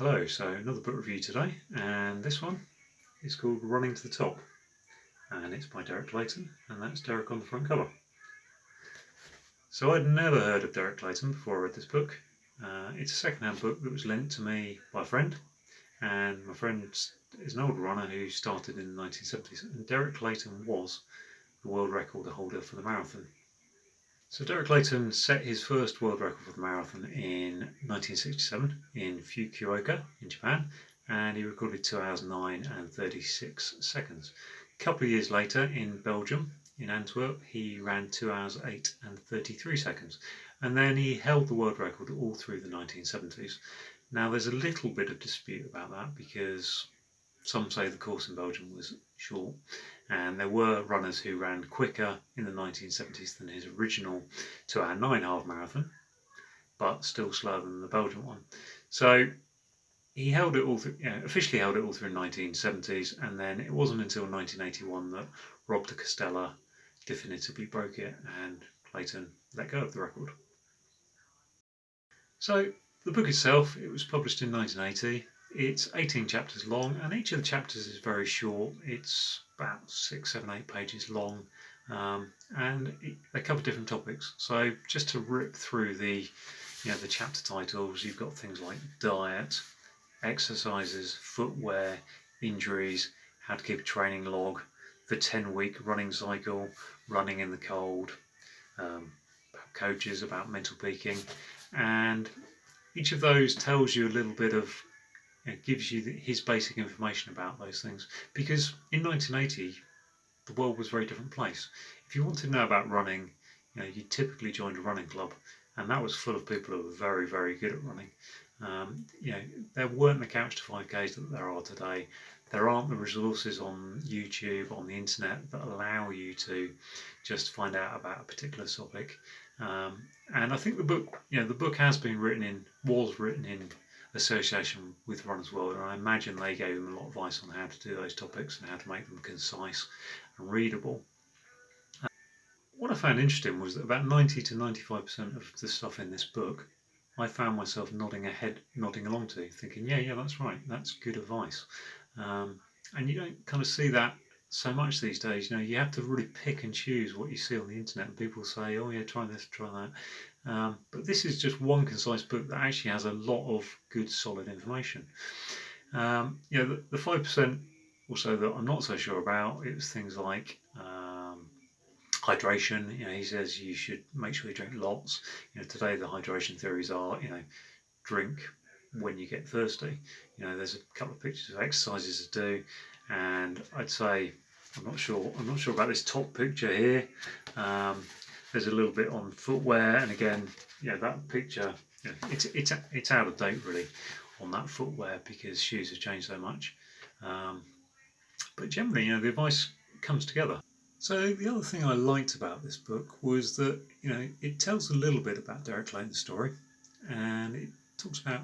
Hello, so another book review today, and this one is called Running to the Top, and it's by Derek Clayton, and that's Derek on the front cover. So I'd never heard of Derek Clayton before I read this book. It's a second-hand book that was lent to me by a friend, and my friend is an old runner who started in the 1970s, and Derek Clayton was the world record holder for the marathon. So Derek Clayton set his first world record for the marathon in 1967 in Fukuoka in Japan, and he recorded 2 hours 9 and 36 seconds. A couple of years later in Belgium, in Antwerp, he ran 2 hours 8 and 33 seconds, and then he held the world record all through the 1970s. Now there's a little bit of dispute about that because some say the course in Belgium was short, and there were runners who ran quicker in the 1970s than his original 2 hour 9 half marathon, but still slower than the Belgian one. So he held it all through, officially held it all through the 1970s, and then it wasn't until 1981 that Rob de Castella definitively broke it and Clayton let go of the record. So the book itself, it was published in 1980. It's 18 chapters long, and each of the chapters is very short. It's about 6, 7, 8 pages long, and they cover different topics. So just to rip through the chapter titles, you've got things like diet, exercises, footwear, injuries, how to keep a training log, the 10-week running cycle, running in the cold, about coaches, about mental peaking, and each of those tells you a little bit of, gives you his basic information about those things. Because in 1980, the world was a very different place. If you wanted to know about running, you typically joined a running club, and that was full of people who were very, very good at running. There weren't the couch to 5Ks that there are today. There aren't the resources on YouTube, on the internet, that allow you to just find out about a particular topic. And I think the book was written in association with Runners World, and I imagine they gave him a lot of advice on how to do those topics and how to make them concise and readable. What I found interesting was that about 90 to 95% of the stuff in this book I found myself nodding along to, thinking, yeah, that's right, that's good advice. And you don't kind of see that so much these days. You have to really pick and choose what you see on the internet, and people say, oh yeah, try this, try that. But this is just one concise book that actually has a lot of good, solid information. The 5% also that I'm not so sure about, it was things like hydration. He says you should make sure you drink lots. Today the hydration theories are, drink when you get thirsty. There's a couple of pictures of exercises to do, and I'd say I'm not sure about this top picture here. There's a little bit on footwear, and again, that picture, it's out of date really on that footwear because shoes have changed so much. But generally, the advice comes together. So the other thing I liked about this book was that it tells a little bit about Derek Clayton's story, and it talks about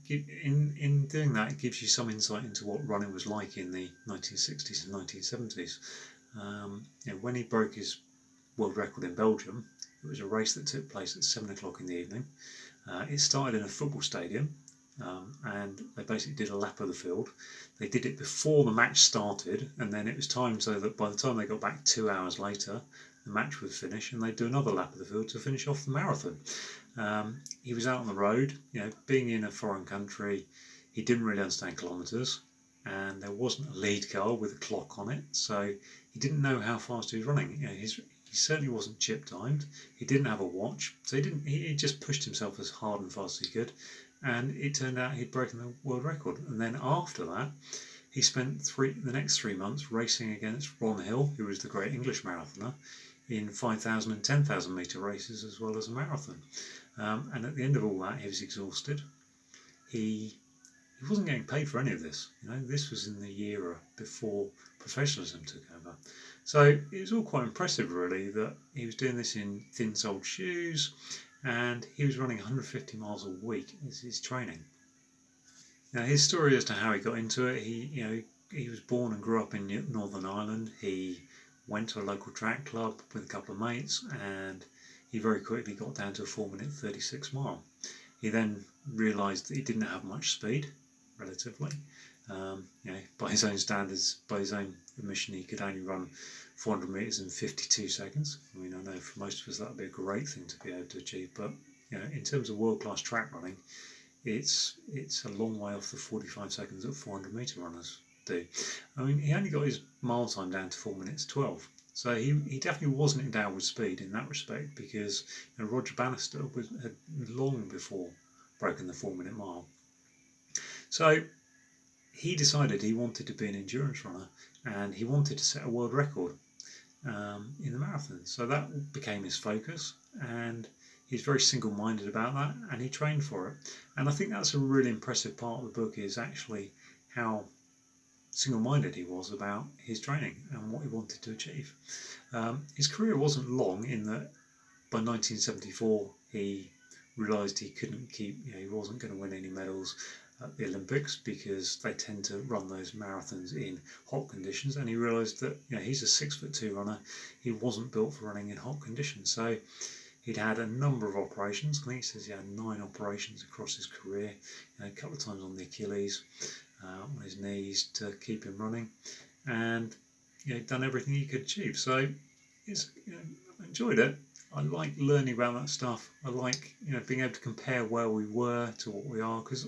in doing that it gives you some insight into what running was like in the 1960s and 1970s. When he broke his world record in Belgium, it was a race that took place at 7 o'clock in the evening. It started in a football stadium, and they basically did a lap of the field. They did it before the match started, and then it was timed so that by the time they got back 2 hours later, the match would finish, and they'd do another lap of the field to finish off the marathon. He was out on the road, being in a foreign country, he didn't really understand kilometres, and there wasn't a lead car with a clock on it, so he didn't know how fast he was running. He certainly wasn't chip timed. He didn't have a watch, so he just pushed himself as hard and fast as he could, and it turned out he'd broken the world record. And then after that, he spent the next 3 months racing against Ron Hill, who was the great English marathoner, in 5,000 and 10,000 metre races as well as a marathon. And at the end of all that, he was exhausted. He wasn't getting paid for any of this. This was in the era before professionalism took over. So it was all quite impressive, really, that he was doing this in thin-soled shoes, and he was running 150 miles a week as his training. Now, his story as to how he got into it, he was born and grew up in Northern Ireland. He went to a local track club with a couple of mates, and he very quickly got down to a 4-minute 36 mile. He then realised that he didn't have much speed, relatively. By his own standards, by his own admission, he could only run 400 metres in 52 seconds. I mean, I know for most of us that would be a great thing to be able to achieve, but in terms of world-class track running, it's a long way off the 45 seconds that 400 metre runners do. I mean, he only got his mile time down to 4 minutes 12. So he definitely wasn't endowed with speed in that respect, because Roger Bannister had long before broken the 4-minute mile. So he decided he wanted to be an endurance runner, and he wanted to set a world record in the marathon. So that became his focus, and he's very single-minded about that, and he trained for it. And I think that's a really impressive part of the book, is actually how single-minded he was about his training and what he wanted to achieve. His career wasn't long, in that by 1974 he realised he couldn't he wasn't going to win any medals at the Olympics, because they tend to run those marathons in hot conditions, and he realised that he's a 6'2" runner, he wasn't built for running in hot conditions. So he'd had a number of operations. I think he says he had 9 operations across his career, a couple of times on the Achilles, on his knees to keep him running, and done everything he could achieve. So I enjoyed it. I like learning about that stuff. I like being able to compare where we were to what we are, because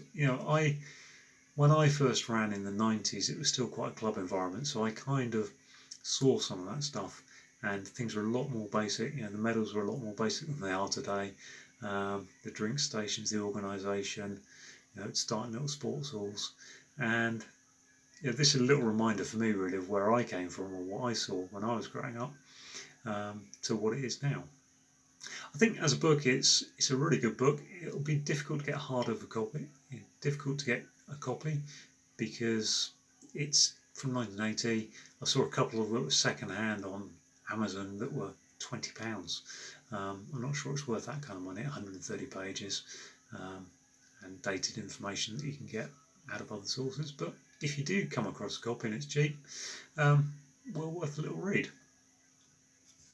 when I first ran in the 90s, it was still quite a club environment, so I kind of saw some of that stuff, and things were a lot more basic. The medals were a lot more basic than they are today. The drink stations, the organisation, starting little sports halls, and this is a little reminder for me, really, of where I came from and what I saw when I was growing up, to what it is now. I think as a book, it's a really good book. It'll be difficult to get a hardcover copy. Difficult to get a copy because it's from 1980. I saw a couple of that were second hand on Amazon that were £20. I'm not sure it's worth that kind of money. 130 pages and dated information that you can get out of other sources. But if you do come across a copy and it's cheap, well worth a little read.